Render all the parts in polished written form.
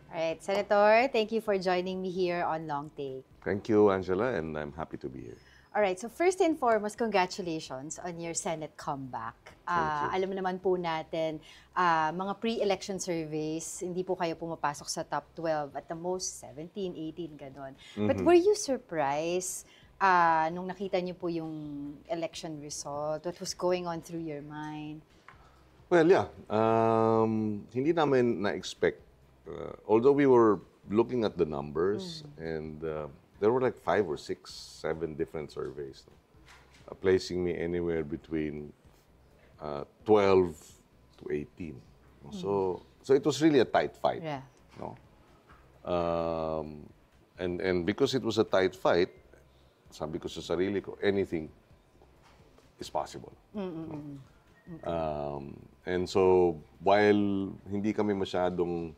All right, Senator, thank you for joining me here on Long Take. Thank you, Angela, and I'm happy to be here. All right, so first and foremost, congratulations on your Senate comeback. Thank you. Alam naman po natin, mga pre-election surveys, hindi po kayo pumapasok sa top 12, at the most 17, 18, gano'n. But were you surprised nung nakita niyo po yung election result? What was going on through your mind? Well, yeah. Hindi namin na-expect. Although we were looking at the numbers, and there were like 5 or 6, 7 different surveys, no? Placing me anywhere between 12 to 18. No? So it was really a tight fight. Yeah. No? And because it was a tight fight, sabi ko sa sarili ko, anything is possible. No? And so, while hindi kami masyadong,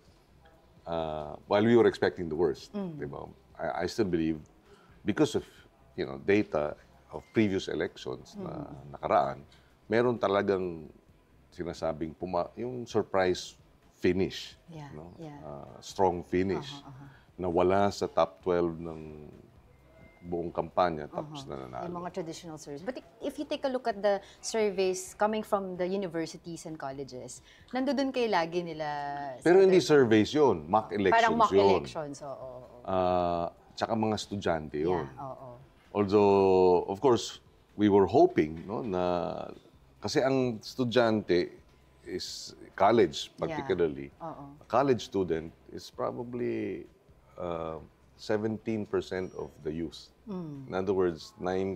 while we were expecting the worst, di ba? I still believe, because of data of previous elections na nakaraan, meron talagang sinasabing yung surprise finish, Yeah, no? yeah. Strong finish, na wala sa top 12 ng buong kampanya, tapos na Yung nanalo. mga traditional surveys. But if you take a look at the surveys coming from the universities and colleges, nandoon kayo lagi nila. Pero hindi surveys yun, mock elections Parang mock yun. elections, oo. Tsaka mga estudyante yun. Yeah, oo. Although, of course, we were hoping, no, na kasi ang estudyante is college, particularly. Oo. A college student is probably 17% of the youth. In other words, 87%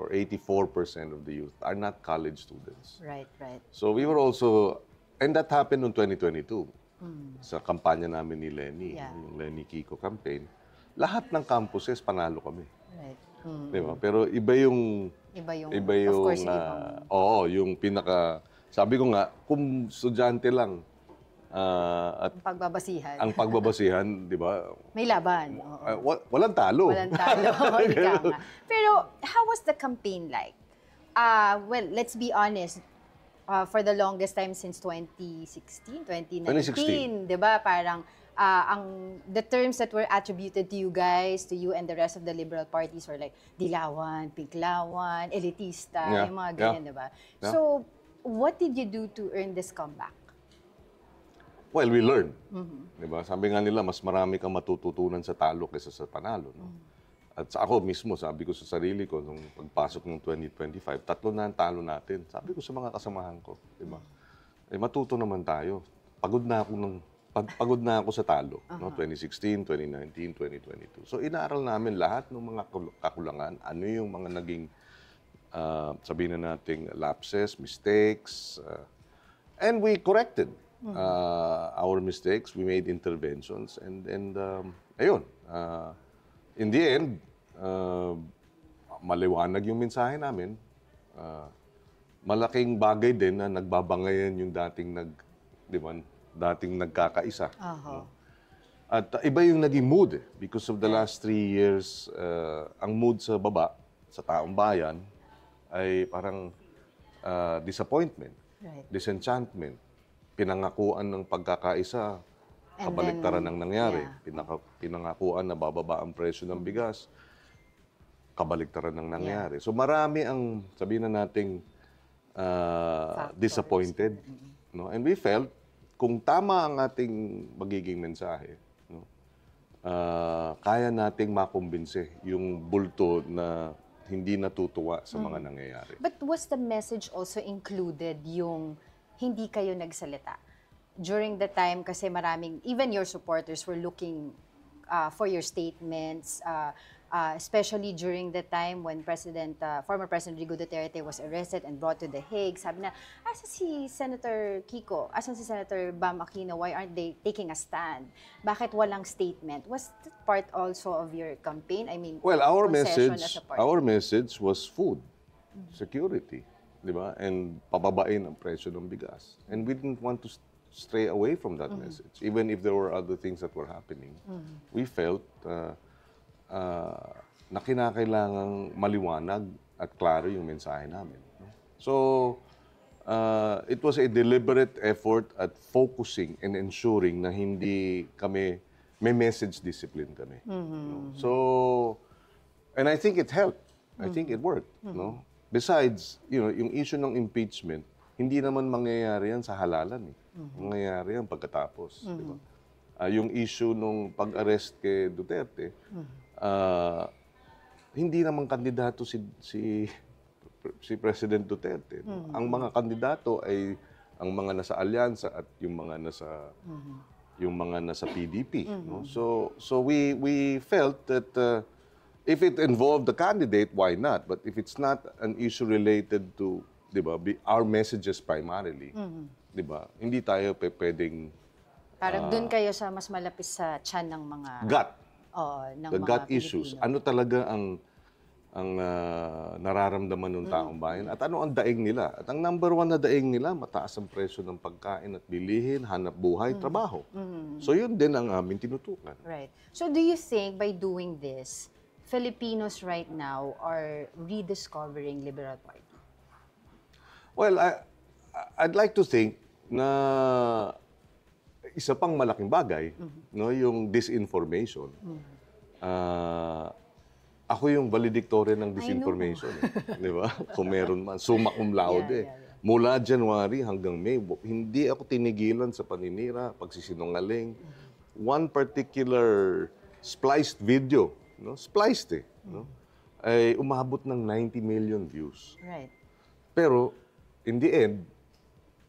or 84% of the youth are not college students. Right, right. So we were also, and that happened in 2022. Sa kampanya namin ni Lenny, Yeah. yung Lenny Kiko campaign, lahat ng campuses panalo kami. Right. Di ba? Pero iba yung Iba yung, of course, yung pinaka, sabi ko nga, kung estudyante lang at pagbabasihan. ang pagbabasihan, di ba, May laban. Oo. walang talo. Walang talo. Ika nga. Pero how was the campaign like? Well, let's be honest. For the longest time since 2016, 2019, 'di ba? Parang the terms that were attributed to you guys, to you and the rest of the liberal parties were like dilawan, pinklawan, elitista, Yeah, yung mga yeah, ganyan, 'di ba? yeah. So, what did you do to earn this comeback? Well, we learned. Di ba? Sabi nga nila, mas marami kang matututunan sa talo kaysa sa panalo. No? At ako mismo, sabi ko sa sarili ko, nung pagpasok ng 2025, 3 na ang talo natin. Sabi ko sa mga kasamahan ko, di ba? Matuto naman tayo. Pagod na ako sa talo. No? 2016, 2019, 2022. So, inaaral namin lahat ng mga kakulangan. Ano yung mga naging, sabihin na nating lapses, mistakes. And we corrected our mistakes. We made interventions. And ayun. In the end, maliwanag yung mensahe namin. Malaking bagay din na nagbabangayan yung dating nagkakaisa. No? At iba yung naging mood because of the last 3 years, ang mood sa baba, sa taong bayan, ay parang disappointment, Right. disenchantment, pinangakuan ng pagkakaisa, And kabaliktaran then, ng nangyari. yeah. Pinangakuan na bababa ang presyo ng bigas, kabaliktaran ng nangyari. So marami ang, sabihin na nating, disappointed. No? And we felt, kung tama ang ating magiging mensahe, no? Kaya nating makumbinse yung bulto na hindi natutuwa sa mga nangyayari. But was the message also included yung hindi kayo nagsalita? During the time, kasi maraming, even your supporters were looking for your statements, especially during the time when former President Rodrigo Duterte was arrested and brought to The Hague. Sabi na, asan si Senator Kiko? Asan si Senator Bam Aquino? Why aren't they taking a stand? Bakit walang statement? Was that part also of your campaign? I mean, Well, concession as a party? our message was food, security, di ba? And pababain ang presyo ng bigas. And we didn't want to stray away from that message. Even if there were other things that were happening, we felt na kinakailangang maliwanag at klaro yung mensahe namin. No? So, it was a deliberate effort at focusing and ensuring na hindi kami, may message discipline kami. No? So, and I think it helped. I think it worked. No? Besides, yung issue ng impeachment, hindi naman mangyayari yan sa halalan. Mangyayari yan pagkatapos. Di ba? Yung issue nung pag-arrest kay Duterte, hindi naman kandidato si President Duterte. No? Ang mga kandidato ay ang mga nasa alyansa at yung mga nasa PDP. No? So we felt that if it involved the candidate, why not? But if it's not an issue related to, 'di ba, our messages primarily, 'di ba? Hindi tayo pwedeng Parang doon kayo sa mas malapit sa tiyan ng mga ng the mga gut issues. Pilipino. Ano talaga ang nararamdaman ng taong bayan at ano ang daing nila. At ang number one na daing nila, mataas ang presyo ng pagkain at bilihin, hanap buhay, trabaho. So yun din ang aming tinutukan. Right. So do you think by doing this, Filipinos right now are rediscovering Liberal Party? Well, I'd like to think na isa pang malaking bagay, no, yung disinformation. Ako yung valedictorian ng disinformation. Di ba? Kung meron man. Summa cum laude. Mula January hanggang May, hindi ako tinigilan sa paninira, pagsisinungaling. One particular spliced video, no? Spliced no? Ay umabot ng 90 million views. Right. Pero, in the end,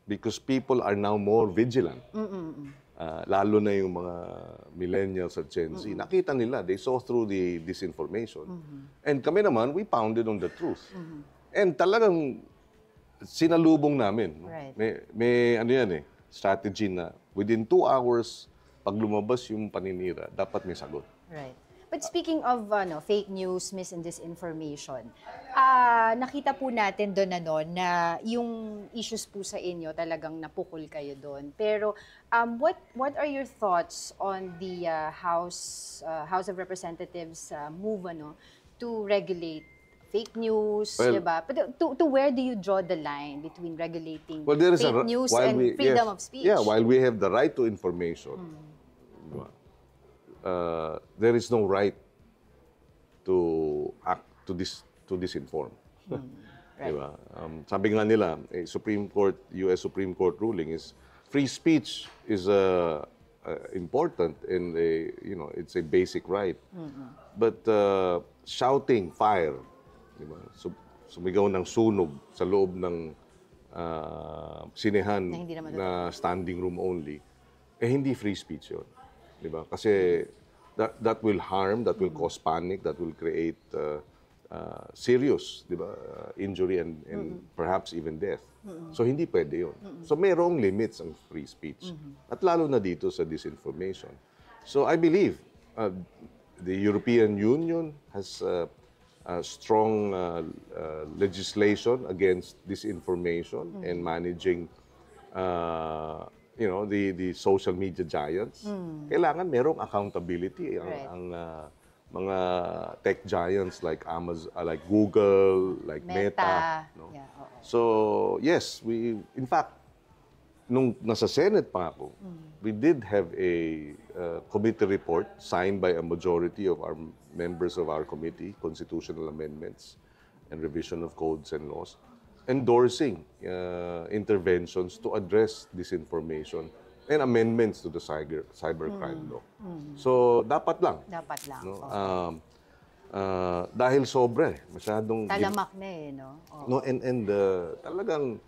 because people are now more vigilant, lalo na yung mga millennials at Gen Z, nakita nila, they saw through the disinformation. And kami naman, we pounded on the truth. And talagang sinalubong namin. Right. May ano yan strategy na within 2 hours, pag lumabas yung paninira, dapat may sagot. Right. But speaking of fake news, mis and disinformation, nakita po natin doon na yung issues po sa inyo talagang napukol kayo doon. Pero what are your thoughts on the House of Representatives move to regulate fake news, diba? But to where do you draw the line between regulating fake news and freedom of speech? Yeah, while we have the right to information, there is no right to act to disinform. Right. Diba? Sabi nga nila, US Supreme Court ruling is free speech is important and it's a basic right. But shouting fire, diba? Sumigaw ng sunog sa loob ng sinehan na standing room only, hindi free speech yun. Diba? Kasi that will harm, that will cause panic, that will create serious, diba, injury and perhaps even death. So hindi pwede yun. So mayroong limits ang free speech. At lalo na dito sa disinformation. So I believe the European Union has strong legislation against disinformation and managing the social media giants. Kailangan merong accountability ang mga tech giants like Amazon, like Google, like Meta. No? Yeah, So, yes, in fact, nung nasa Senate pa ako, we did have a committee report signed by a majority of our members of our committee, Constitutional Amendments and Revision of Codes and Laws, endorsing interventions to address disinformation and amendments to the cybercrime law. So, dapat lang. Dapat lang. No? Dahil sobra masyadong... Talamak na no? No, and talagang,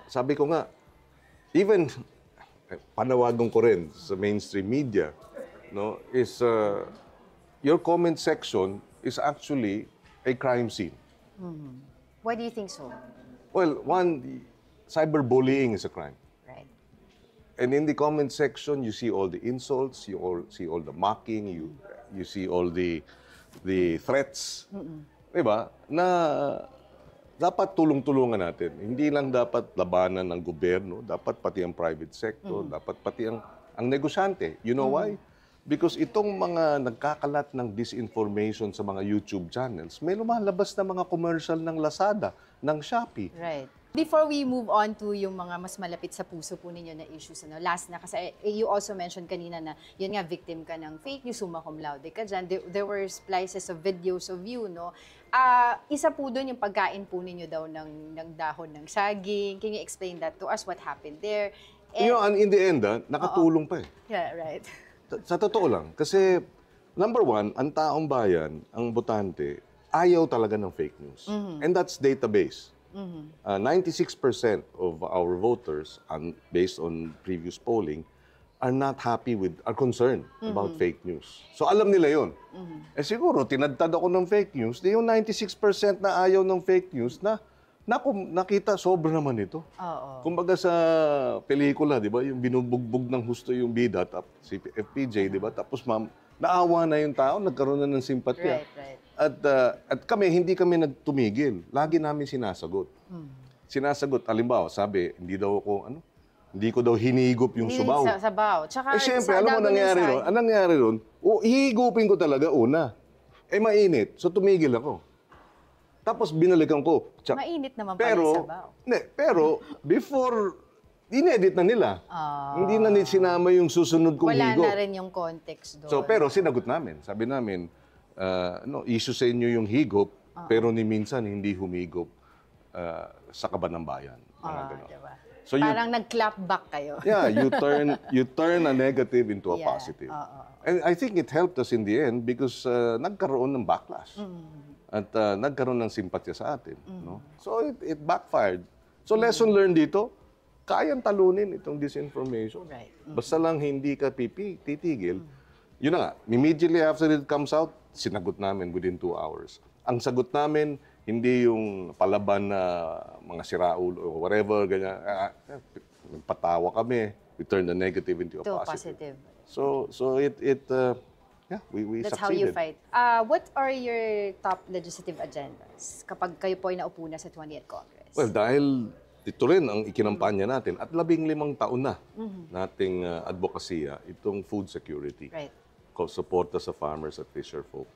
sabi ko nga, even, panawagan ko rin sa mainstream media, no, is your comment section is actually a crime scene. Why do you think so? Well, one, cyberbullying is a crime. Right. And in the comment section, you see all the insults, you see all the mocking, you see all the threats. Diba? Na dapat tulong-tulungan natin. Hindi lang dapat labanan ng gobyerno, dapat pati ang private sector, dapat pati ang negosyante. You know why? Because itong mga nagkakalat ng disinformation sa mga YouTube channels, may lumalabas na mga commercial ng Lazada, ng Shopee. Right. Before we move on to yung mga mas malapit sa puso po ninyo na issues, last na, kasi you also mentioned kanina na yun nga, victim ka ng fake news, summa cum laude ka dyan. There were splices of videos of you, no? Isa po doon yung pagkain po ninyo daw ng dahon ng saging. Can you explain that to us? What happened there? And, In the end, nakatulong pa eh. yeah, right. Sa totoo lang. Kasi, number one, ang taong bayan, ang botante, ayaw talaga ng fake news. And that's database. 96% of our voters, based on previous polling, are not happy are concerned about fake news. So alam nila yon. Siguro, tinadtad ako ng fake news, di yung 96% na ayaw ng fake news nakita, sobra naman ito. Kumbaga sa pelikula, di ba, yung binubugbog ng husto yung bida, si FPJ, di ba, tapos naawa na yung tao, nagkaroon na ng simpatya. Right. At kami, hindi kami nagtumigil. Lagi namin sinasagot. Sinasagot, halimbawa, sabi, hindi ko daw hinigop yung subaw. Sabaw. Tsaka, Siyempre, alam mo nangyari ron? Anong nangyari ron? Hihigupin ko talaga una. Mainit. So, tumigil ako. Tapos, binalikan ko. Mainit naman pala yung sabaw. Pero, before, inedit na nila. Hindi na sinama yung susunod kong higop. Wala na rin yung context doon. So, pero sinagot namin. Sabi namin, issue sa inyo yung higop, pero ni minsan hindi humigop sa kaban ng bayan. Diba? So parang nag-clap back kayo. Yeah, you turn a negative into a positive. And I think it helped us in the end because nagkaroon ng backlash. At nagkaroon ng simpatya sa atin. No? So it backfired. So lesson learned dito, kayang talunin itong disinformation. Right. Basta lang hindi ka titigil. Yun na nga, immediately after it comes out, sinagot namin within 2 hours. Ang sagot namin, hindi yung palaban na mga siraulo or whatever, ganyan. Patawa kami. We turn the negative into a positive. So we That's succeeded. how you fight. What are your top legislative agendas kapag kayo po ay naupo na sa 20th Congress? Well, dahil ito rin ang ikinampanya natin at 15 taon na nating advokasya, itong food security. Right. Suporta sa farmers at fisherfolk.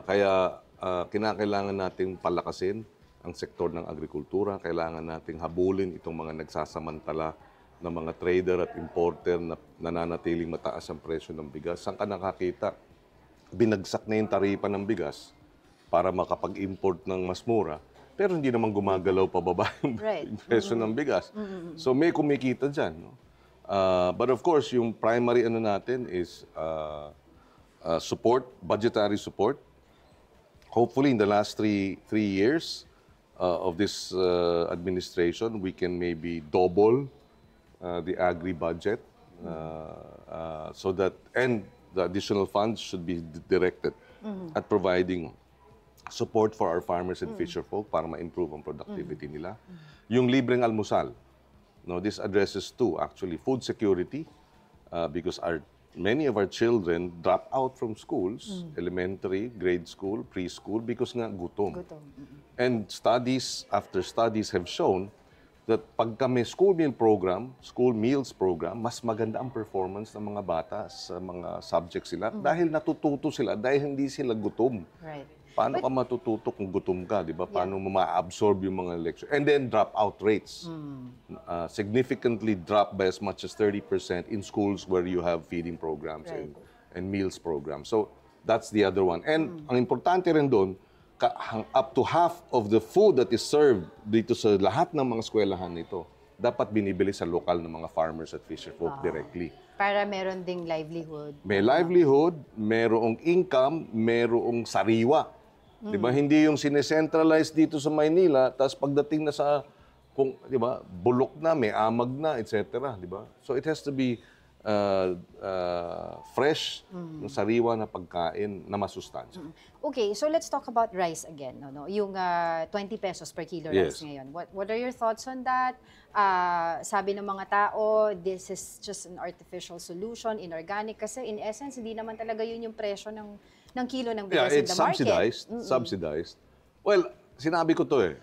Kaya kinakailangan nating palakasin ang sektor ng agrikultura. Kailangan nating habulin itong mga nagsasamantala na mga trader at importer na nananatiling mataas ang presyo ng bigas. Saan ka nakakita? Binagsak na yung taripa ng bigas para makapag-import ng mas mura, pero hindi naman gumagalaw pababa yung presyo ng bigas. So may kumikita dyan. No? But of course, yung primary natin is support, budgetary support. Hopefully, in the last three years of this administration, we can maybe double the agri-budget so that, and the additional funds should be directed at providing support for our farmers and fisherfolk para ma-improve ang productivity nila. Yung libreng almusal, no, this addresses actually food security because many of our children drop out from schools, elementary, grade school, preschool, because nga gutom. And studies after studies have shown that pagka may school meals program, mas maganda ang performance ng mga bata sa mga subjects sila dahil natututo sila, dahil hindi sila gutom. Right. Paano ka matututo kung gutom ka, di ba? Paano mo ma-absorb yung mga lecture? And then dropout rates. Significantly drop by as much as 30% in schools where you have feeding programs and meals programs. So that's the other one. And ang importante rin doon, up to half of the food that is served dito sa lahat ng mga eskwelahan nito, dapat binibili sa lokal ng mga farmers at fisherfolk directly. Para meron ding livelihood. May livelihood, merong income, merong sariwa. Di ba? Hindi yung sinecentralize dito sa Maynila, tapos pagdating na sa, di ba, bulok na, may amag na, etc. Di ba? So it has to be fresh, yung sariwa na pagkain na masustansya. Okay, so let's talk about rice again. No? Yung 20 pesos per kilo rice ngayon. What are your thoughts on that? Sabi ng mga tao, this is just an artificial solution, inorganic. Kasi in essence, hindi naman talaga yun yung presyo ng kilo ng bigas in the market. Subsidized. Subsidized. Well, sinabi ko to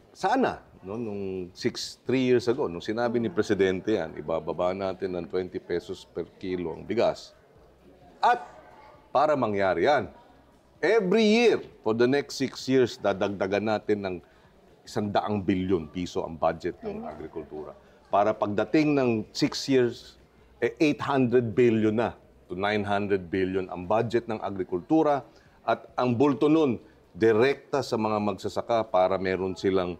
sana, no, nung 3 years ago, nung sinabi ni Presidente yan, ibababa natin ng 20 pesos per kilo ang bigas. At para mangyari yan, every year, for the next 6 years, dadagdagan natin ng 100 bilyon piso ang budget ng agrikultura. Para pagdating ng 6 years, 800 billion na to 900 billion ang budget ng agrikultura at ang bulto nun, direkta sa mga magsasaka para meron silang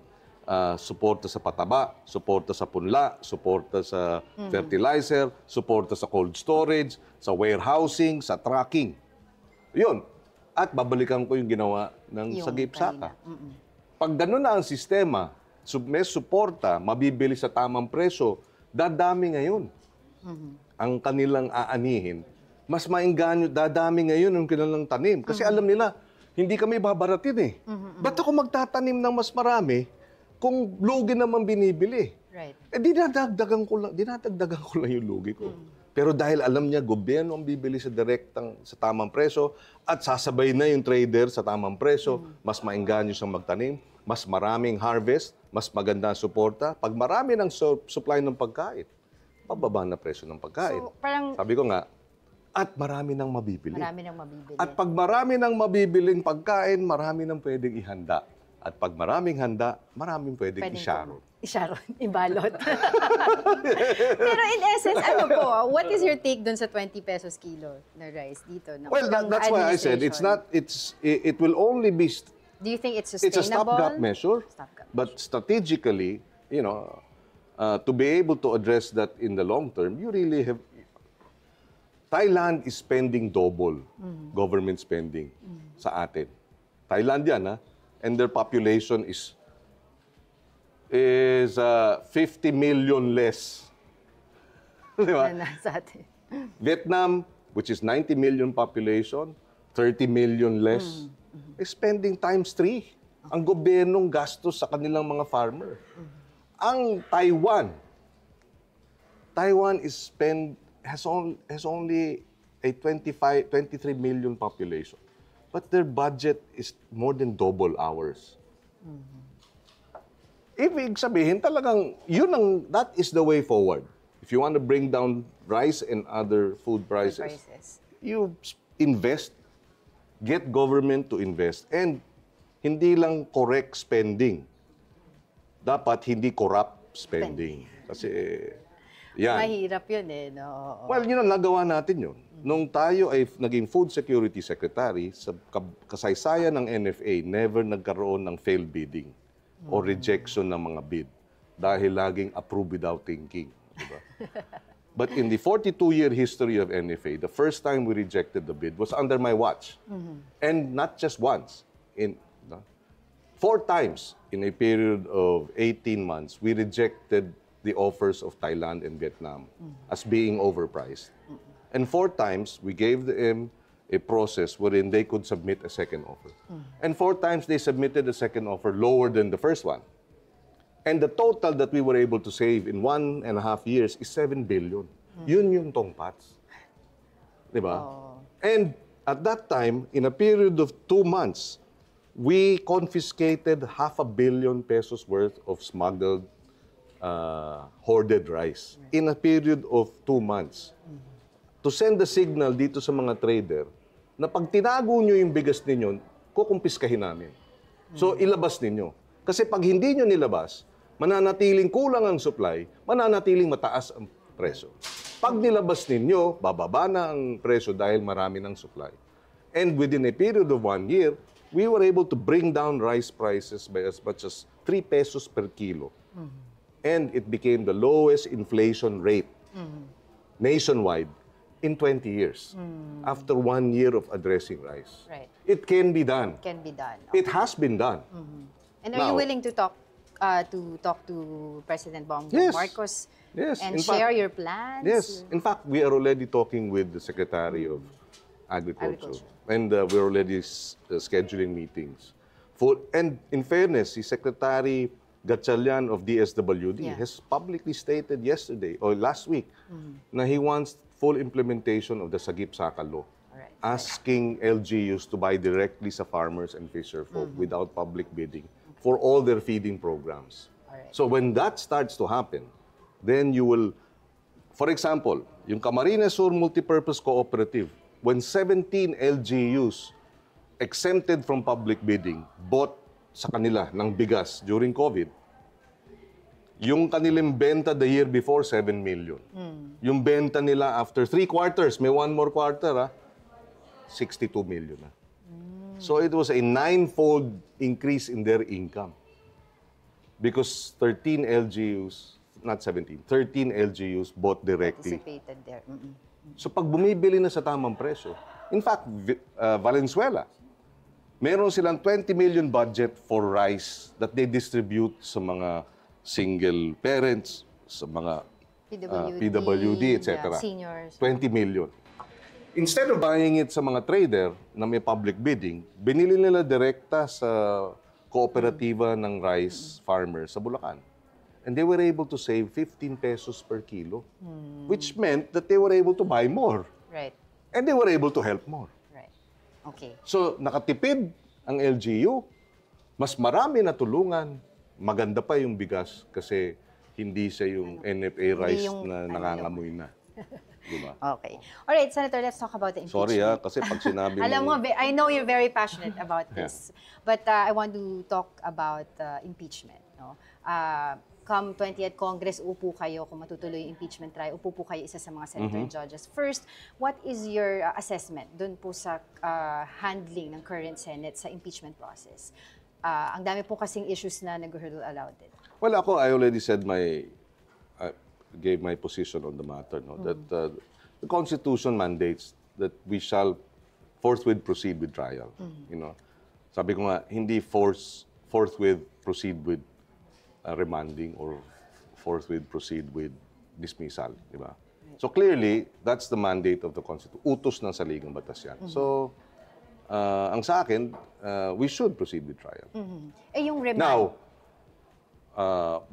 suporta sa pataba, suporta sa punla, suporta sa fertilizer, suporta sa cold storage, sa warehousing, sa tracking. Yun. At babalikan ko yung ginawa ng Yung Sagip Saka. kanina. Pag gano'n na ang sistema, may suporta, mabibili sa tamang presyo, dadami ngayon ang kanilang aanihin. Mas maingganyo, dadami ngayon ang kanilang tanim. Kasi alam nila, hindi kami babaratin eh. Ba't ako magtatanim ng mas marami kung lugi naman binibili? Right. Dinadagdagan ko lang yung lugi ko. Pero dahil alam niya, gobyerno ang bibili sa sa tamang presyo at sasabay na yung trader sa tamang presyo, mas maingganyo siyang magtanim, mas maraming harvest, mas maganda ang suporta. Pag marami ng supply ng pagkain, pababa na presyo ng pagkain. So, parang Sabi ko nga, at marami nang mabibili. marami nang mabibili. At pag marami nang mabibiling pagkain, marami nang pwedeng ihanda. At pag maraming handa, maraming pwedeng isyaro. Isharon, ibalot. Pero in essence, ano po, what is your take dun sa 20 pesos kilo na rice dito? Well, that's why I said it will only be Do you think it's it's a sustainable? stopgap measure, Stopgap but strategically, to be able to address that in the long term, you really have. Thailand is spending double government spending sa atin. Thailand yan, ha? And their population is 50 million less. Di ba? na sa atin. Vietnam, which is 90 million population, 30 million less, is spending times 3 ang gobyernong gastos sa kanilang mga farmer. Ang Taiwan has only a 23 million population, but their budget is more than double ours. Ibig sabihin talagang that is the way forward. If you want to bring down rice and other food prices, you invest, get government to invest, and hindi lang correct spending. Dapat hindi corrupt spending. Kasi yan. Mahirap yun eh, no? Well, nagawa natin yun. Nung tayo ay naging Food Security Secretary, sa kasaysayan ng NFA, never nagkaroon ng failed bidding o rejection ng mga bid dahil laging approve without thinking. Diba? But in the 42-year history of NFA, the first time we rejected the bid was under my watch. And not just once. 4 times in a period of 18 months, we rejected the offers of Thailand and Vietnam as being overpriced. And 4 times, we gave them a process wherein they could submit a second offer. And 4 times, they submitted a second offer lower than the first one. And the total that we were able to save in 1.5 years is 7 billion. Yun yung tongpats. Diba? And at that time, in a period of 2 months, we confiscated 500 million pesos worth of smuggled hoarded rice in a period of 2 months. To send the signal dito sa mga trader na pag tinago nyo yung bigas ninyo, kukumpiskahin namin. So, ilabas ninyo. Kasi pag hindi nyo nilabas, mananatiling kulang ang supply, mananatiling mataas ang presyo. Pag nilabas ninyo, bababa na ang presyo dahil marami ng supply. And within a period of 1 year, we were able to bring down rice prices by as much as 3 pesos per kilo. And it became the lowest inflation rate nationwide in 20 years after 1 year of addressing rice. Right. It can be done. Can be done. It has been done. And are you Now- willing to talk to President Bongbong Yes. Marcos Yes. and In share fact- your plans? Yes. In fact, we are already talking with the Secretary of Agriculture. And we're already scheduling meetings. And in fairness, si Secretary Gatchalian of DSWD has publicly stated yesterday or last week na he wants full implementation of the Sagip Saka law, asking LGUs to buy directly sa farmers and fisherfolk without public bidding for all their feeding programs. So when that starts to happen, then you will, for example, yung Camarines Sur Multipurpose Cooperative, when 17 LGUs exempted from public bidding bought sa kanila ng bigas during COVID, yung kanilang benta the year before, 7 million. Yung benta nila after 3 quarters, may 1 more quarter, 62 million na. So it was a 9-fold increase in their income. Because 13 LGUs, not 17, 13 LGUs bought directly. Participated there. So pag bumibili na sa tamang presyo, in fact, Valenzuela, meron silang 20 million budget for rice that they distribute sa mga single parents, sa mga PWD, etc. Seniors. 20 million. Instead of buying it sa mga trader na may public bidding, binili nila direkta sa kooperatiba ng rice farmers sa Bulacan. And they were able to save 15 pesos per kilo, which meant that they were able to buy more. Right. And they were able to help more. Right. Okay. So, nakatipid ang LGU, mas marami na tulungan, maganda pa yung bigas kasi hindi siya yung NFA rice yung, na nangangamoy na. Diba? Okay. All right, Senator, let's talk about the impeachment. Sorry kasi pag sinabi mo... Alam mo, I know you're very passionate about this. But I want to talk about impeachment. No? Come 20th Congress, upo kayo kung matutuloy yung impeachment trial, upo po kayo isa sa mga senator judges. First, what is your assessment dun po sa handling ng current Senate sa impeachment process? Ang dami po kasing issues na nag-hurdle allowed it. Well, I already said gave my position on the matter, no? That the Constitution mandates that we shall forthwith proceed with trial. You know, sabi ko nga, hindi forthwith proceed with remanding or forthwith proceed with dismissal, di ba? So clearly, that's the mandate of the Constitution. Utos ng saligang batas yan. So, ang sa akin, we should proceed with trial. Eh yung remand? Now,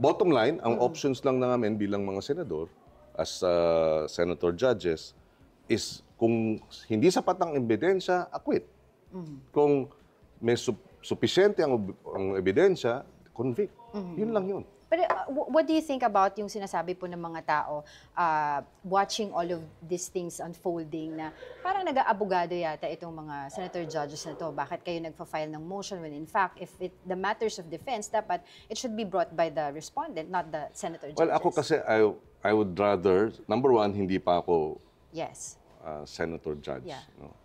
bottom line, ang options lang namin bilang mga senador, as senator judges, is kung hindi sapat ang ebidensya, acquit. Kung may sufficiente ang ebidensya, convict. Yun lang yun. But what do you think about yung sinasabi po ng mga tao watching all of these things unfolding na parang nag-aabogado yata itong mga senator judges na to? Bakit kayo nagfa-file ng motion when in fact, if the matters of defense, dapat it should be brought by the respondent, not the senator judges? Well, ako kasi I would rather, number one, hindi pa ako senator judge. Yeah. No?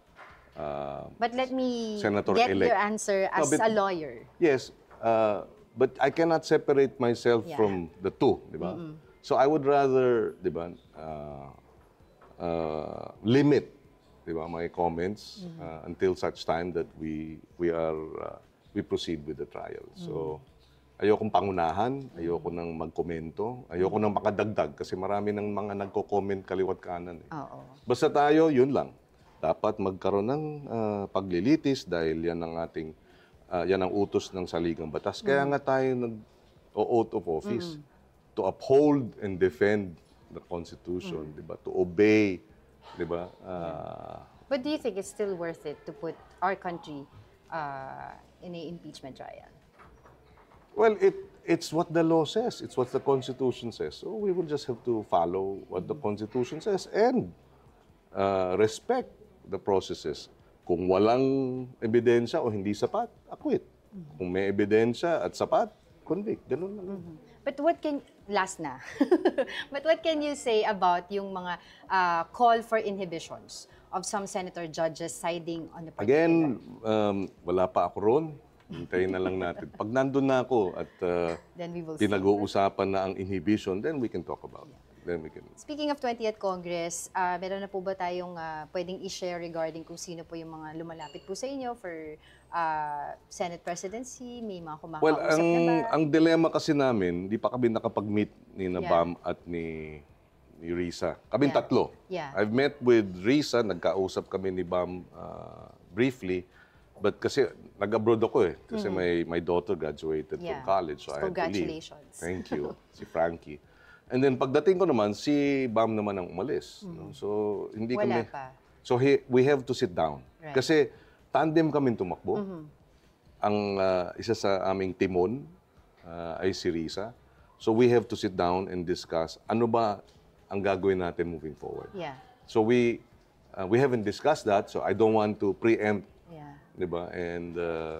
But let me Senator get elect. your answer as a lawyer. Yes, but I cannot separate myself from the two, di ba? So I would rather, di ba, limit, di ba, my comments until such time that we proceed with the trial. So ayokong pangunahan, ayoko nang magkomento, ayoko nang makadagdag kasi marami ng mga nagko-comment kaliwat kanan. Basta tayo, yun lang. Dapat magkaroon ng paglilitis dahil yan ang ating yan ang utos ng saligang batas. Kaya nga tayo nag-oath of office to uphold and defend the Constitution, di ba? To obey, di ba? But do you think it's still worth it to put our country in an impeachment trial? Well, it's what the law says. It's what the Constitution says. So we will just have to follow what the Constitution says and respect the processes. Kung walang ebidensya o hindi sapat, acquit. Kung may ebidensya at sapat, convict. Ganun lang. But last na. But what can you say about yung mga call for inhibitions of some senator judges siding on the particular? Again, wala pa ako ron. Hintayin na lang natin. Pag nandun na ako at then we will see. pinag-uusapan na ang inhibition, then we can talk about it. Then we can... Speaking of 20th Congress, meron na po ba tayong pwedeng i-share regarding kung sino po yung mga lumalapit po sa inyo for Senate presidency? May mga kumakausap Well, na ba? ang dilemma kasi namin, di pa kami nakapag-meet ni Yeah. Bam at ni Risa. Kaming Yeah. tatlo. Yeah. I've met with Risa, nagkausap kami ni Bam briefly. But kasi nag-abroad ako eh. Kasi my daughter graduated from Yeah. college. So I had to leave. Congratulations. Thank you. Si Frankie. And then pagdating ko naman, si Bam naman ang umalis. No? So hindi Wala kami... pa. So we have to sit down. Right. Kasi tandem kami tumakbo. Ang isa sa aming timon ay si Risa. So we have to sit down and discuss ano ba ang gagawin natin moving forward. Yeah. So we haven't discussed that, so I don't want to preempt di ba? And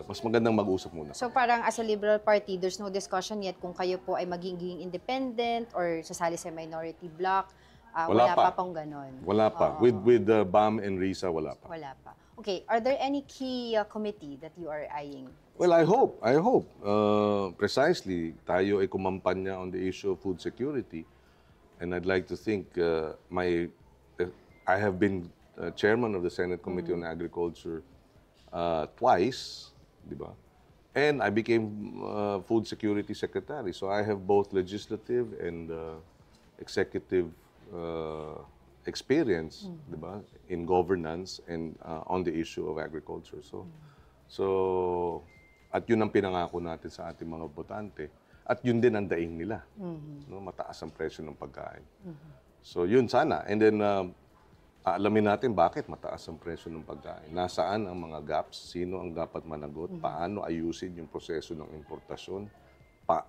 mas magandang mag-usap muna. So parang as a Liberal Party, there's no discussion yet kung kayo po ay magiging independent or sasali sa minority bloc. Wala pa pong ganon. Wala pa. With BAM and RISA, wala pa. Wala pa. Okay, are there any key committee that you are eyeing? Well, I hope. Precisely, tayo ay kumampanya on the issue of food security. And I'd like to think I have been chairman of the Senate Committee on Agriculture twice, di ba? And I became Food Security Secretary. So I have both legislative and executive experience, di ba, in governance and on the issue of agriculture. So at yun ang pinangako natin sa ating mga botante. At yun din ang daing nila. No, mataas ang presyo ng pagkain. So yun sana. And then alamin natin bakit mataas ang presyo ng pagkain. Nasaan ang mga gaps? Sino ang dapat managot? Paano ayusin yung proseso ng importasyon?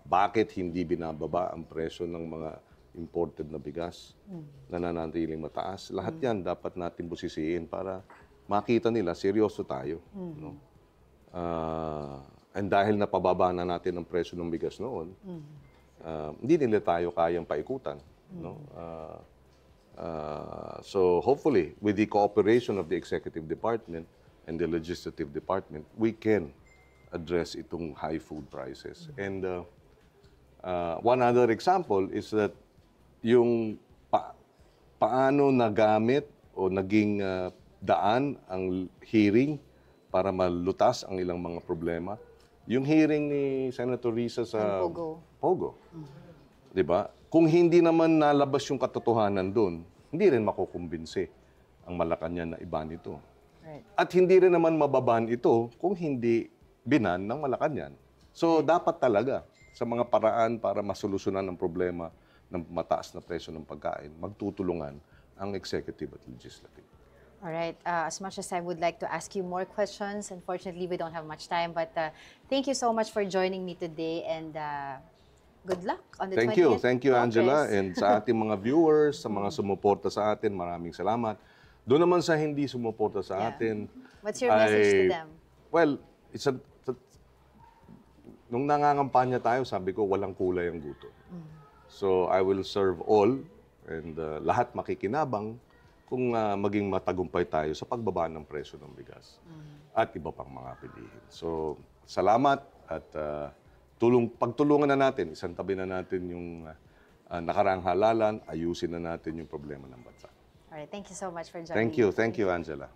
Bakit hindi binababa ang presyo ng mga imported na bigas na nananatiling mataas? Lahat yan dapat natin busisiin para makita nila seryoso tayo. No? And dahil napababa na natin ang presyo ng bigas noon, hindi nila tayo kayang paikutan. No? So hopefully, with the cooperation of the Executive Department and the Legislative Department, we can address itong high food prices. And one other example is that yung paano nagamit o naging daan ang hearing para malutas ang ilang mga problema. Yung hearing ni Senator Risa sa Pogo. Di ba? Kung hindi naman nalabas yung katotohanan doon, hindi rin makukumbinsi ang Malacanang na iban ito. Right. At hindi rin naman mababan ito kung hindi binan ng Malacanang. So dapat talaga sa mga paraan para masolusyonan ang problema ng mataas na presyo ng pagkain, magtutulungan ang executive at legislative. All right. As much as I would like to ask you more questions, unfortunately, we don't have much time. But thank you so much for joining me today, and good luck on the 20th Thank you, Angela. Congress. And sa ating mga viewers, sa mga sumuporta sa atin, maraming salamat. Doon naman sa hindi sumuporta sa atin, what's your message to them? Well, nung nangangampanya tayo, sabi ko, walang kulay ang gutom. So, I will serve all, and lahat makikinabang kung maging matagumpay tayo sa pagbaba ng presyo ng bigas at iba pang mga pilihin. So, salamat at pagtulungan na natin, isantabi na natin yung nakaraang halalan, ayusin na natin yung problema ng bansa. All right. Thank you so much for joining me. Thank you, Angela.